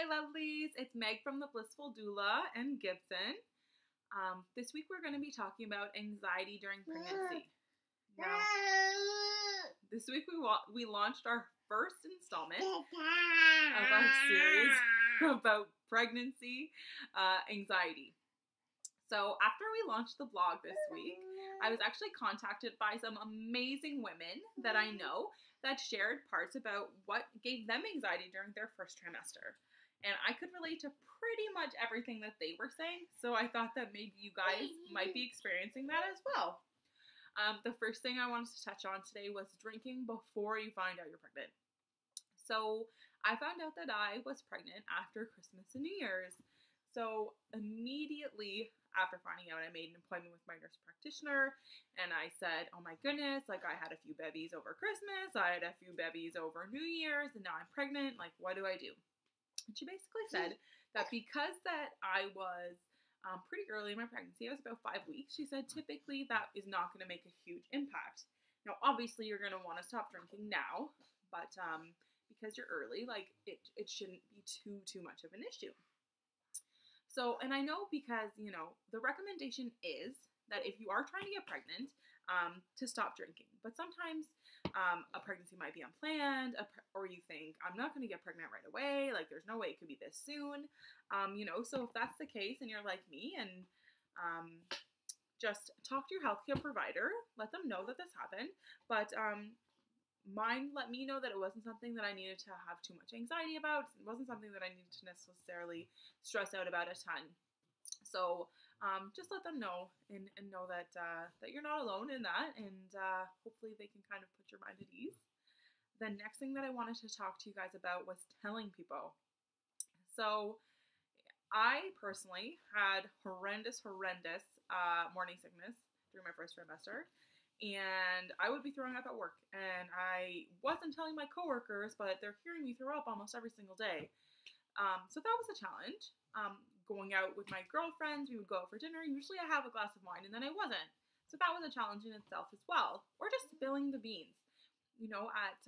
Hi, lovelies. It's Meg from the Blissful Doula and Gibson. This week we're going to be talking about anxiety during pregnancy. Now, this week we launched our first installment of our series about pregnancy anxiety. So after we launched the blog this week, I was actually contacted by some amazing women that I know that shared parts about what gave them anxiety during their first trimester. And I could relate to pretty much everything that they were saying, so I thought that maybe you guys might be experiencing that as well. The first thing I wanted to touch on today was drinking before you find out you're pregnant. So I found out that I was pregnant after Christmas and New Year's. So immediately after finding out, I made an appointment with my nurse practitioner, and I said, oh my goodness, like I had a few babies over Christmas, I had a few babies over New Year's, and now I'm pregnant, like what do I do? And she basically said that because that I was pretty early in my pregnancy, I was about 5 weeks, she said typically that is not going to make a huge impact. Now obviously you're going to want to stop drinking now, but because you're early, like it shouldn't be too much of an issue. So, and I know because, you know, the recommendation is that if you are trying to get pregnant, to stop drinking. But sometimes a pregnancy might be unplanned, or you think, I'm not going to get pregnant right away, like there's no way it could be this soon. You know, so if that's the case and you're like me and just talk to your healthcare provider, let them know that this happened. But mine let me know that it wasn't something that I needed to have too much anxiety about. It wasn't something that I needed to necessarily stress out about a ton. So just let them know and know that that you're not alone in that, and hopefully they can kind of put your mind at ease. The next thing that I wanted to talk to you guys about was telling people. So I personally had horrendous morning sickness during my first trimester. And I would be throwing up at work, and I wasn't telling my coworkers, but they're hearing me throw up almost every single day. So that was a challenge. Going out with my girlfriends, we would go out for dinner. Usually I have a glass of wine, and then I wasn't. So that was a challenge in itself as well. Or just spilling the beans, you know, at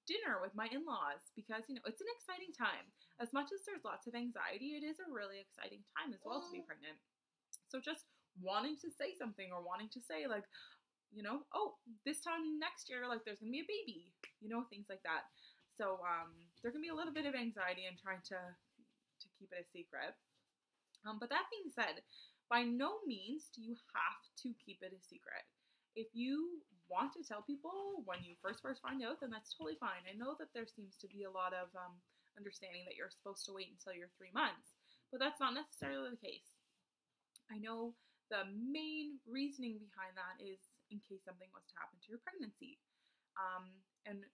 dinner with my in-laws, because, you know, it's an exciting time. As much as there's lots of anxiety, it is a really exciting time as well to be pregnant. So just wanting to say something, or wanting to say like, you know, oh, this time next year, like there's going to be a baby, you know, things like that. So there can be a little bit of anxiety in trying to keep it a secret. But that being said, by no means do you have to keep it a secret. If you want to tell people when you first find out, then that's totally fine. I know that there seems to be a lot of understanding that you're supposed to wait until you're 3 months, but that's not necessarily the case. I know the main reasoning behind that is in case something was to happen to your pregnancy. And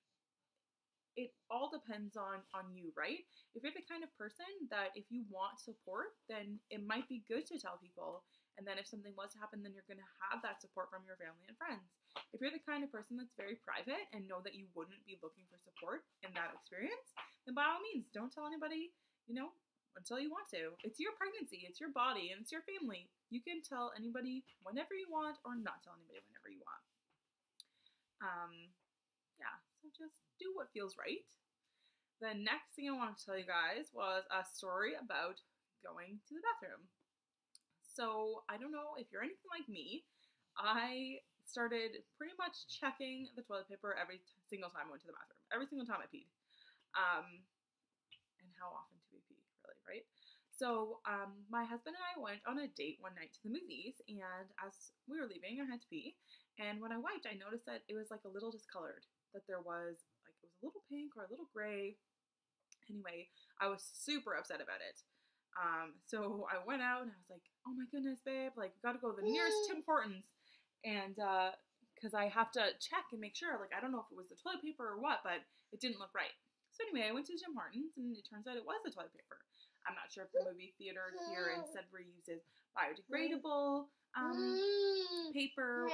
it all depends on you, right? If you're the kind of person that if you want support, then it might be good to tell people. And then if something was to happen, then you're going to have that support from your family and friends. If you're the kind of person that's very private and know that you wouldn't be looking for support in that experience, then by all means, don't tell anybody, you know, until you want to. It's your pregnancy, it's your body, and it's your family. You can tell anybody whenever you want, or not tell anybody whenever you want. Yeah, so just do what feels right. The next thing I wanted to tell you guys was a story about going to the bathroom. So I don't know if you're anything like me. I started pretty much checking the toilet paper every single time I went to the bathroom. Every single time I peed. And how often do we pee, really, right? So my husband and I went on a date one night to the movies, and as we were leaving, I had to pee. And when I wiped, I noticed that it was like a little discolored, that there was like, it was a little pink or a little gray. Anyway, I was super upset about it. So I went out and I was like, oh my goodness, babe, like, we gotta go to the nearest Tim Hortons. And because I have to check and make sure, like, I don't know if it was the toilet paper or what, but it didn't look right. So anyway, I went to Tim Hortons, and it turns out it was the toilet paper. I'm not sure if the movie theater here in Sudbury uses biodegradable paper.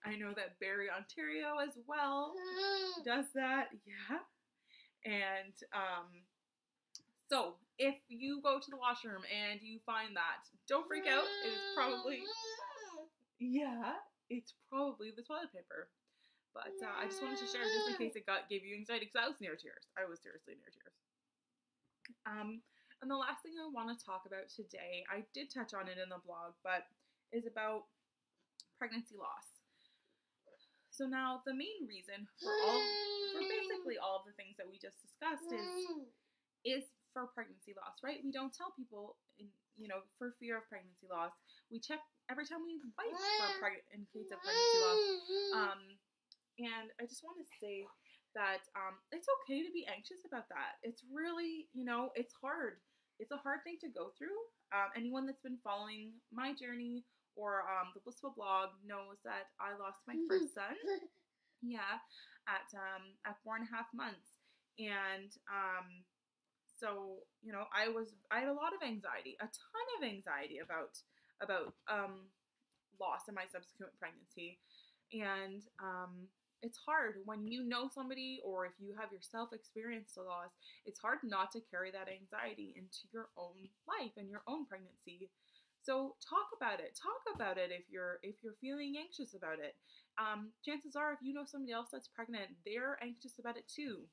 I know that Barrie, Ontario as well does that. Yeah. And so if you go to the washroom and you find that, don't freak out. It is probably, yeah, it's probably the toilet paper. But I just wanted to share just in case it gave you anxiety, because I was near tears. I was seriously near tears. And the last thing I want to talk about today, I did touch on it in the blog, but is about pregnancy loss. So now the main reason for basically all of the things that we just discussed is for pregnancy loss, right? We don't tell people, for fear of pregnancy loss. We check every time we fight in case of pregnancy loss. And I just want to say that it's okay to be anxious about that. It's really, it's hard. It's a hard thing to go through. Anyone that's been following my journey or the Blissful blog knows that I lost my first son. Yeah, at 4.5 months, and so I had a lot of anxiety, a ton of anxiety about loss in my subsequent pregnancy, and it's hard when you know somebody, or if you have yourself experienced a loss. It's hard not to carry that anxiety into your own life and your own pregnancy. So talk about it. Talk about it if you're feeling anxious about it. Chances are, if you know somebody else that's pregnant, they're anxious about it too.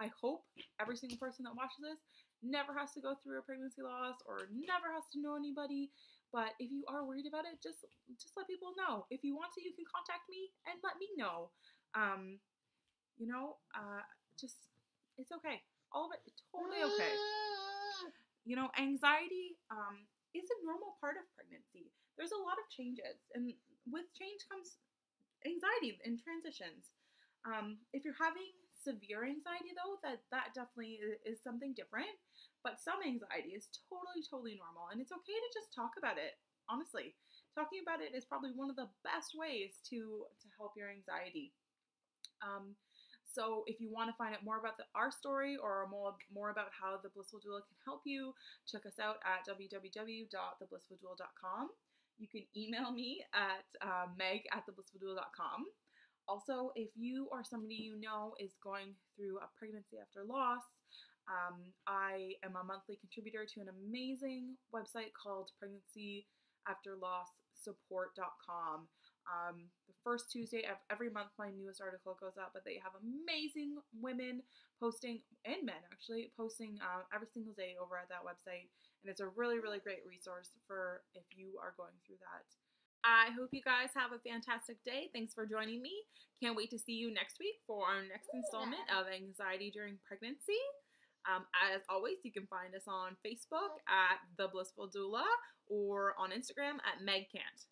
I hope every single person that watches this never has to go through a pregnancy loss or never has to know anybody. But if you are worried about it, just let people know. If you want to, you can contact me and let me know. It's okay. All of it, totally okay. Anxiety is a normal part of pregnancy. There's a lot of changes, and with change comes anxiety and transitions. If you're having severe anxiety, though, that definitely is something different. But some anxiety is totally normal, and it's okay to just talk about it. Honestly, talking about it is probably one of the best ways to help your anxiety. So if you want to find out more about our story, or more about how the Blissful Doula can help you, check us out at www.theblissfuldoula.com. You can email me at meg@theblissfuldoula.com. Also, if you or somebody you know is going through a pregnancy after loss, I am a monthly contributor to an amazing website called pregnancyafterlosssupport.com. The first Tuesday of every month, my newest article goes up, but they have amazing women posting, and men actually, posting every single day over at that website. And it's a really great resource for if you are going through that. I hope you guys have a fantastic day. Thanks for joining me. Can't wait to see you next week for our next installment of Anxiety During Pregnancy. As always, you can find us on Facebook at The Blissful Doula, or on Instagram at Meg Can't.